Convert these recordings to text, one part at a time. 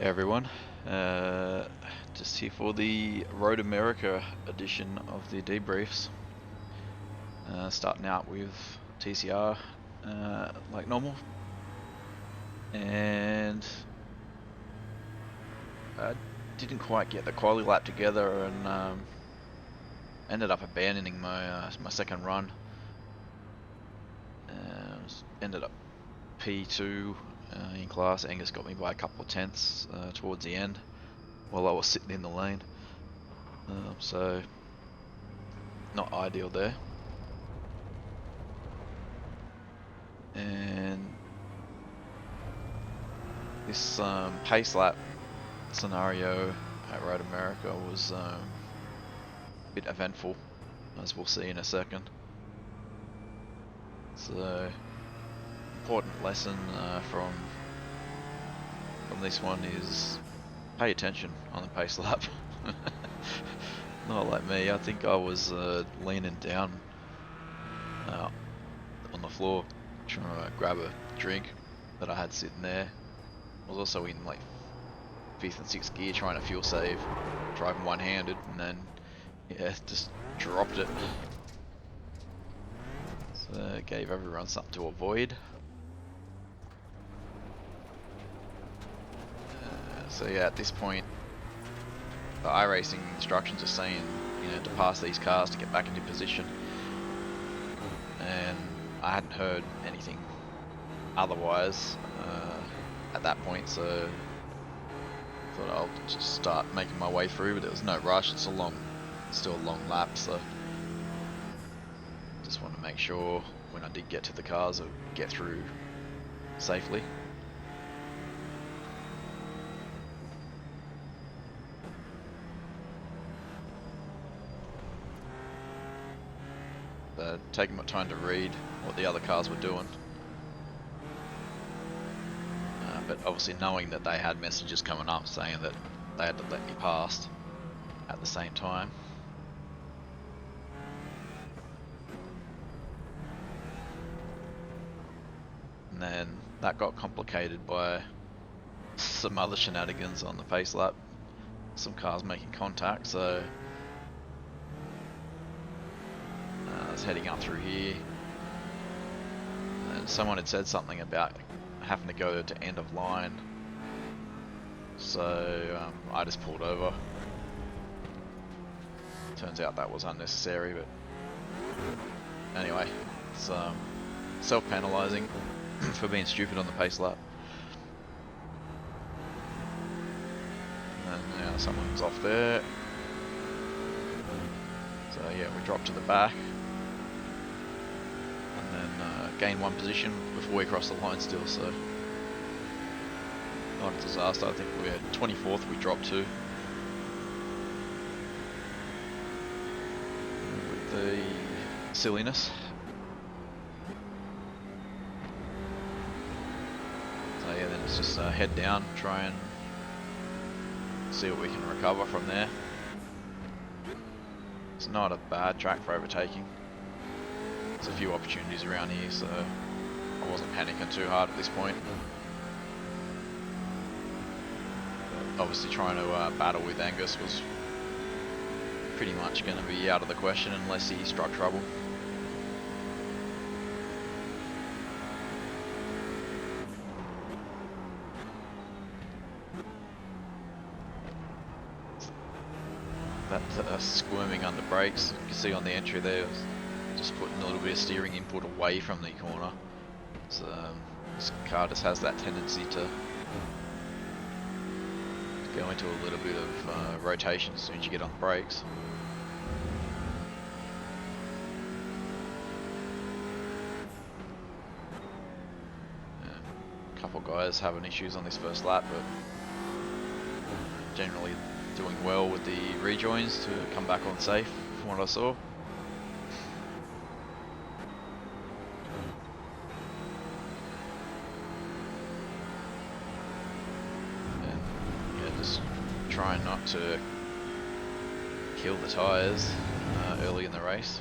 Hey everyone, just here for the Road America edition of the debriefs. Starting out with TCR like normal, and I didn't quite get the quali lap together, and ended up abandoning my second run. Ended up P2 in class. Angus got me by a couple of tenths towards the end while I was sitting in the lane. So not ideal there. And this pace lap scenario at Road America was a bit eventful, as we'll see in a second. So, important lesson from this one is pay attention on the pace lap. Not like me. I think I was leaning down on the floor trying to grab a drink that I had sitting there. I was also in like 5th and 6th gear trying to fuel save, driving one-handed, and then yeah, just dropped it. So it gave everyone something to avoid. So yeah, at this point, the iRacing instructions are saying, to pass these cars to get back into position, and I hadn't heard anything otherwise at that point, so I thought I'll just start making my way through, but there was no rush. It's still a long lap, so just want to make sure when I did get to the cars, I'd get through safely. Taking my time to read what the other cars were doing, but obviously knowing that they had messages coming up saying that they had to let me past at the same time. And then that got complicated by some other shenanigans on the pace lap, some cars making contact, so I was heading up through here, and someone had said something about having to go to end of line, so I just pulled over. Turns out that was unnecessary, but anyway, it's self-penalising for being stupid on the pace lap. And now someone's off there, so yeah, we dropped to the back. Gain one position before we cross the line still, so not a disaster. I think we're 24th we dropped to. With the silliness. So yeah, then it's just head down, try and see what we can recover from there. It's not a bad track for overtaking. There's a few opportunities around here, so I wasn't panicking too hard at this point. But obviously trying to battle with Angus was pretty much going to be out of the question unless he struck trouble. That squirming under brakes, you can see on the entry there, just putting a little bit of steering input away from the corner. So this car just has that tendency to go into a little bit of rotation as soon as you get on the brakes. A couple guys having issues on this first lap, but generally doing well with the rejoins to come back on safe from what I saw. Trying not to kill the tyres early in the race.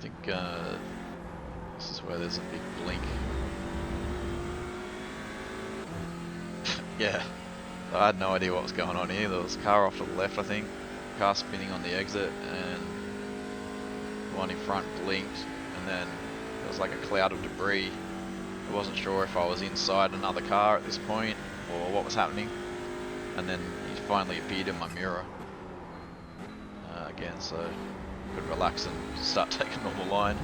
think this is where there's a big blink. Yeah, I had no idea what was going on here. There was a car off to the left, I think, car spinning on the exit, and the one in front blinked, and then there was like a cloud of debris. I wasn't sure if I was inside another car at this point or what was happening, and then he finally appeared in my mirror again, so I could relax and start taking normal line.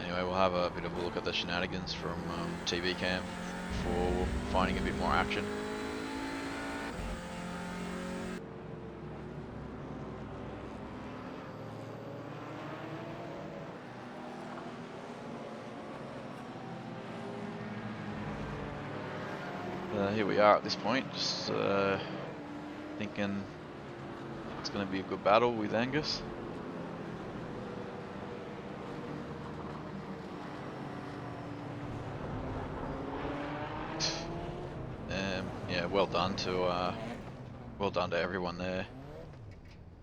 Anyway, we'll have a bit of a look at the shenanigans from TV cam before finding a bit more action. Here we are at this point, just thinking it's going to be a good battle with Angus. Yeah, well done to everyone there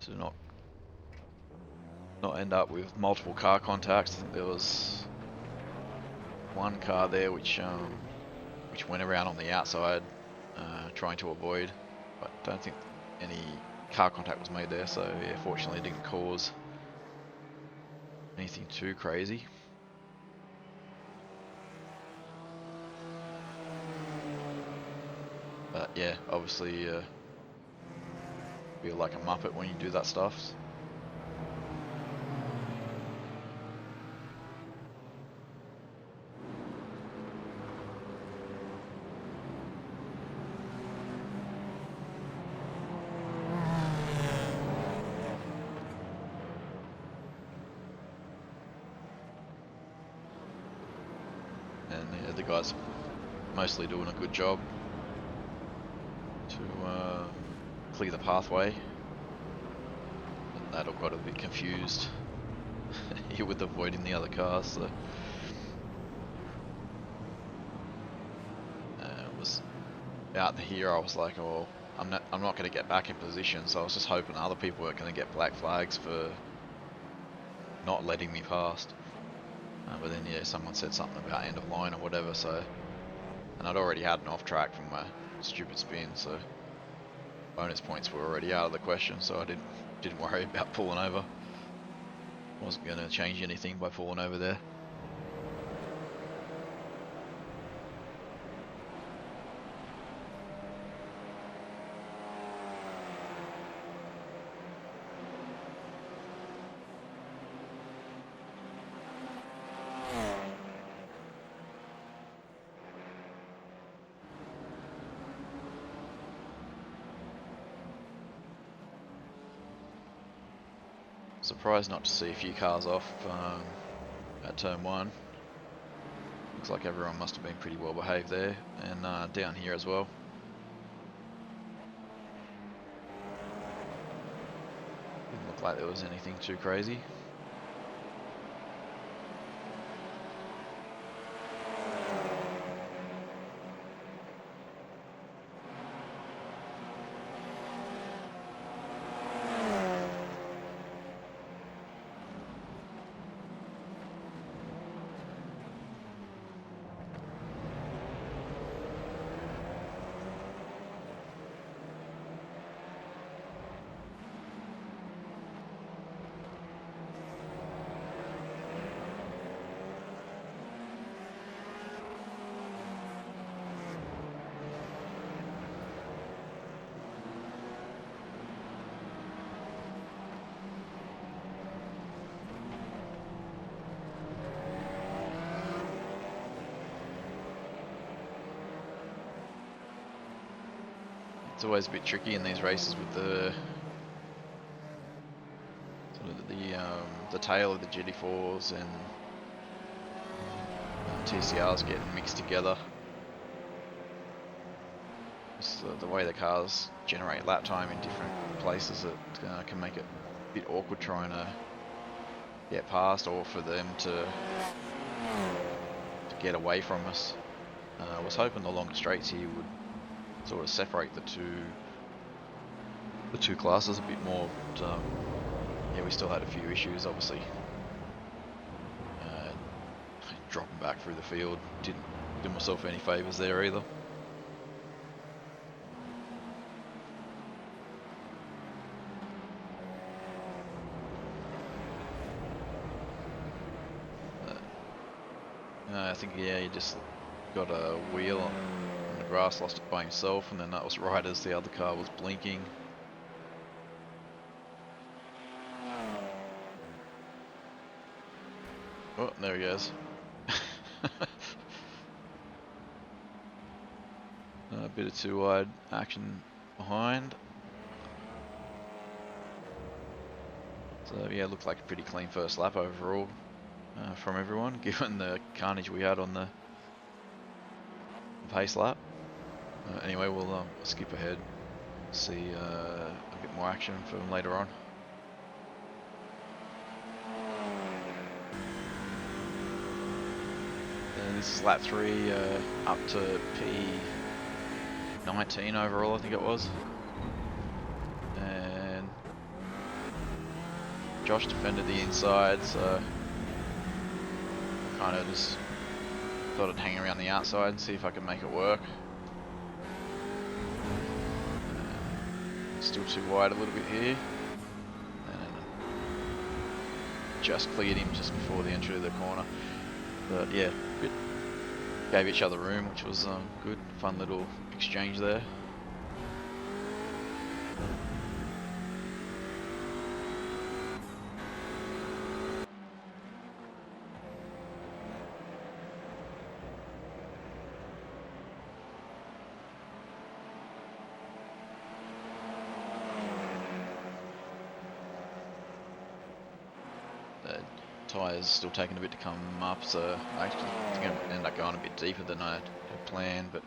to not end up with multiple car contacts. I think there was one car there which went around on the outside, trying to avoid, but I don't think any car contact was made there, so yeah, fortunately it didn't cause anything too crazy. But yeah, obviously feel like a muppet when you do that stuff. And yeah, the guys mostly doing a good job to clear the pathway. And that all got a bit confused here with avoiding the other cars, so it was out here. I was like, oh, I'm not going to get back in position, so I was just hoping other people were going to get black flags for not letting me past. But then yeah, someone said something about end of line or whatever, so, and I'd already had an off track from my stupid spin, so bonus points were already out of the question, so I didn't worry about pulling over. Wasn't going to change anything by pulling over there. Surprised not to see a few cars off at turn 1. Looks like everyone must have been pretty well behaved there, and down here as well. Didn't look like there was anything too crazy. It's always a bit tricky in these races with the sort of the tail of the GT4s and TCRs getting mixed together. Just the way the cars generate lap time in different places, it can make it a bit awkward trying to get past, or for them to get away from us. I was hoping the longer straights here would sort of separate the two the two classes a bit more, but yeah, we still had a few issues, obviously. Dropping back through the field, didn't do myself any favours there either. I think, yeah, you just got a wheel on the grass, lost it by himself, and then that was right as the other car was blinking. Oh, there he goes. A bit of too wide action behind. So yeah, looked like a pretty clean first lap overall from everyone, given the carnage we had on the pace lap. Anyway, we'll skip ahead, see a bit more action from later on. This is lap 3, up to P19 overall, I think it was. And Josh defended the inside, so kind of just thought I'd hang around the outside and see if I can make it work. Still too wide a little bit here. And just cleared him just before the entry of the corner. But yeah, gave each other room, which was good. Fun little exchange there. The tyres still taking a bit to come up, so I actually think I'm going to end up going a bit deeper than I had planned, but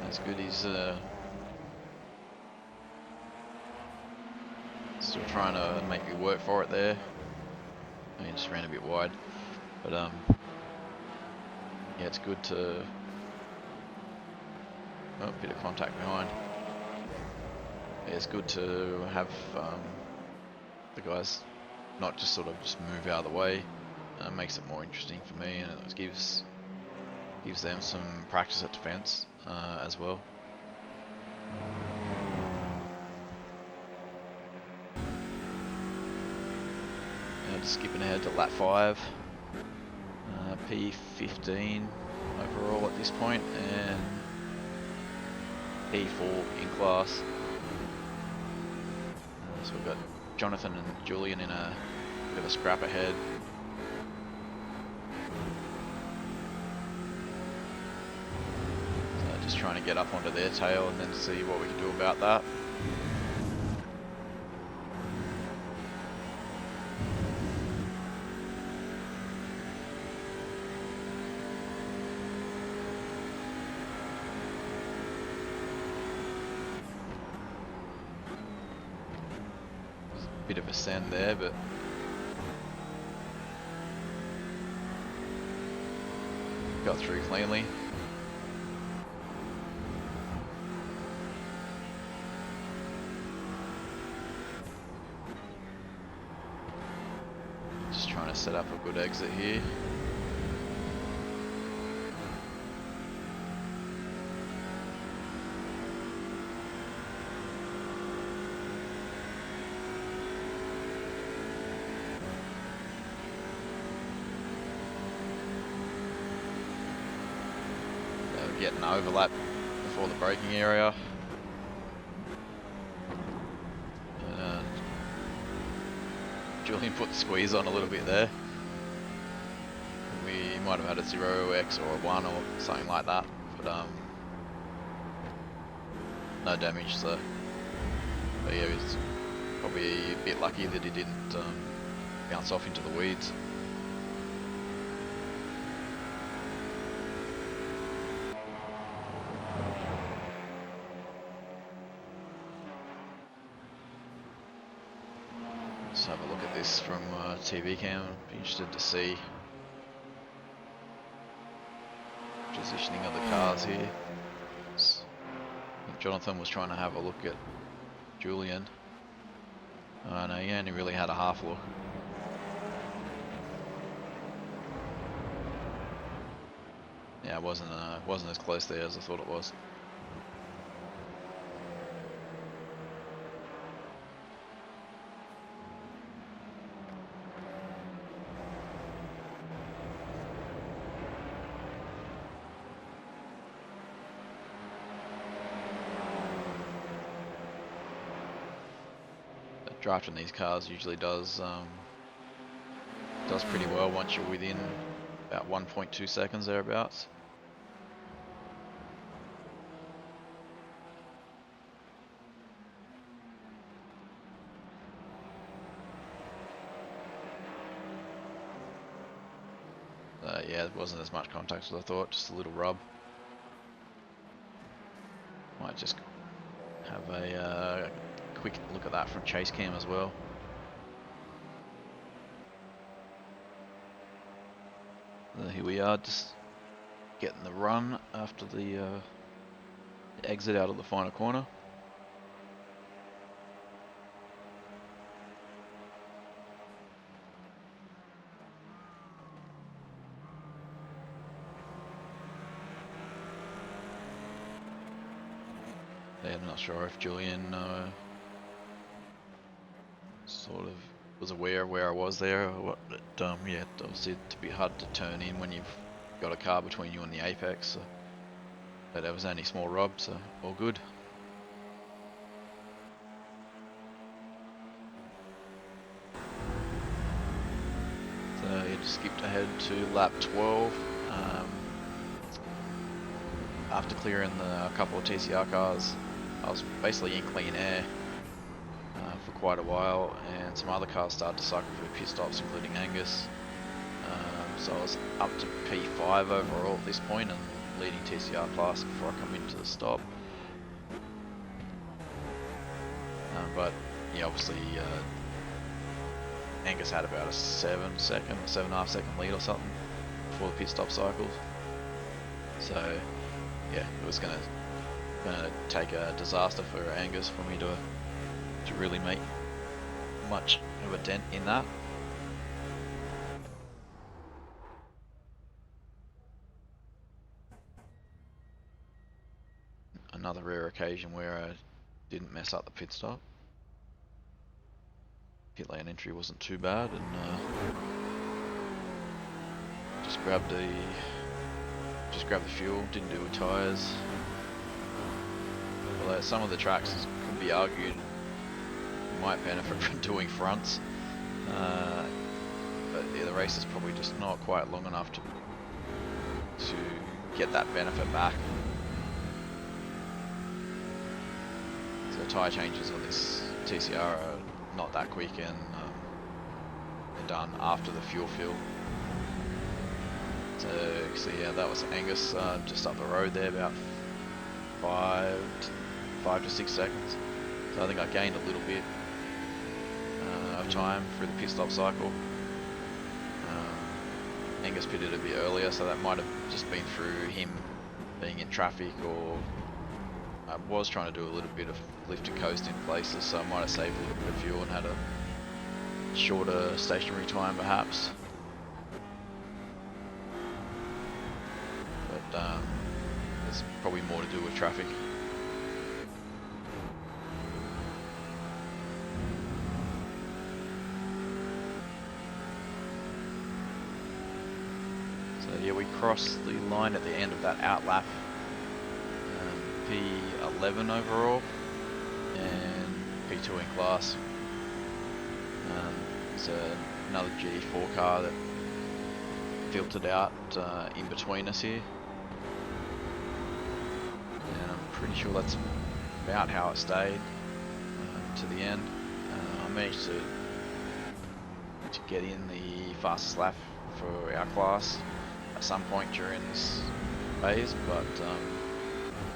that's good. He's still trying to make me work for it there. I just ran a bit wide, but yeah, it's good to. Oh, a bit of contact behind. Yeah, it's good to have the guys not just sort of just move out of the way. Makes it more interesting for me, and it gives them some practice at defence as well. Just skipping ahead to lap 5, P15 overall at this point, and P4 in class. So we've got Jonathan and Julian in a bit of a scrap ahead. So just trying to get up onto their tail and then see what we can do about that. Bit of a send there, but got through cleanly. Just trying to set up a good exit here. Get an overlap before the braking area. Julian put the squeeze on a little bit there. We might have had a 0x or a 1 or something like that, but no damage, so but yeah, he was probably a bit lucky that he didn't bounce off into the weeds. Just have a look at this from TV cam. Be interested to see positioning of the cars here. I think Jonathan was trying to have a look at Julian. No, he only really had a half look. Yeah, it wasn't as close there as I thought it was. Drafting these cars usually does pretty well once you're within about 1.2 seconds thereabouts. Yeah, it wasn't as much contact as I thought, just a little rub. Might just have a quick look at that from chase cam as well. Here we are, just getting the run after the exit out of the final corner. Yeah, I'm not sure if Julian sort of was aware of where I was there or what, but yeah, obviously it's a bit hard to turn in when you've got a car between you and the apex, so. But it was only small rub, so all good. So you just skipped ahead to lap 12. After clearing a couple of TCR cars, I was basically in clean air for quite a while, and some other cars started to cycle through pit stops, including Angus. So I was up to P5 overall at this point and leading TCR class before I come into the stop. But yeah, obviously Angus had about a 7.5 second lead or something before the pit stop cycles. So yeah, it was gonna take a disaster for Angus for me to really make much of a dent in that. Another rare occasion where I didn't mess up the pit stop. Pit lane entry wasn't too bad, and just grabbed the fuel, didn't do tyres. Although some of the tracks could be argued you might benefit from doing fronts, but yeah, the race is probably just not quite long enough to get that benefit back. So the tyre changes on this TCR are not that quick, and they're done after the fuel fill. So yeah, that was Angus just up the road there, about 5 to 6 seconds. So I think I gained a little bit of time through the pit stop cycle. Angus pitted a bit earlier, so that might have just been through him being in traffic, or I was trying to do a little bit of lift and coast in places, so I might have saved a little bit of fuel and had a shorter stationary time perhaps. But there's probably more to do with traffic. So yeah, we crossed the line at the end of that outlap, P11 overall and P2 in class. It's another GT4 car that filtered out in between us here, and I'm pretty sure that's about how it stayed to the end. I managed to get in the fastest lap for our class at some point during this phase, but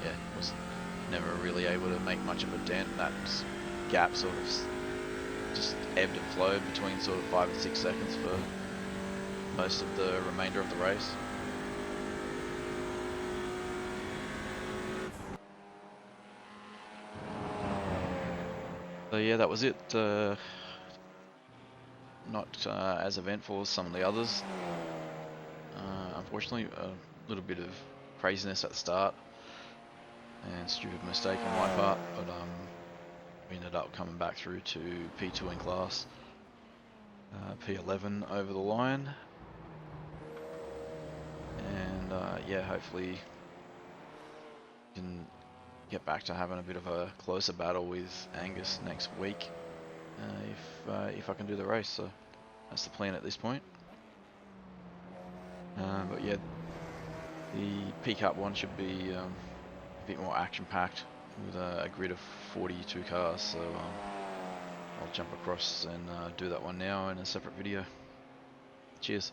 yeah, was never really able to make much of a dent. That gap sort of just ebbed and flowed between sort of 5 and 6 seconds for most of the remainder of the race. So yeah, that was it. Not as eventful as some of the others. Unfortunately, a little bit of craziness at the start and stupid mistake on my part, but we ended up coming back through to P2 in class, P11 over the line, and yeah, hopefully we can get back to having a bit of a closer battle with Angus next week, if I can do the race. So that's the plan at this point. But yeah, the P Cup one should be a bit more action-packed with a grid of 42 cars. So I'll jump across and do that one now in a separate video. Cheers.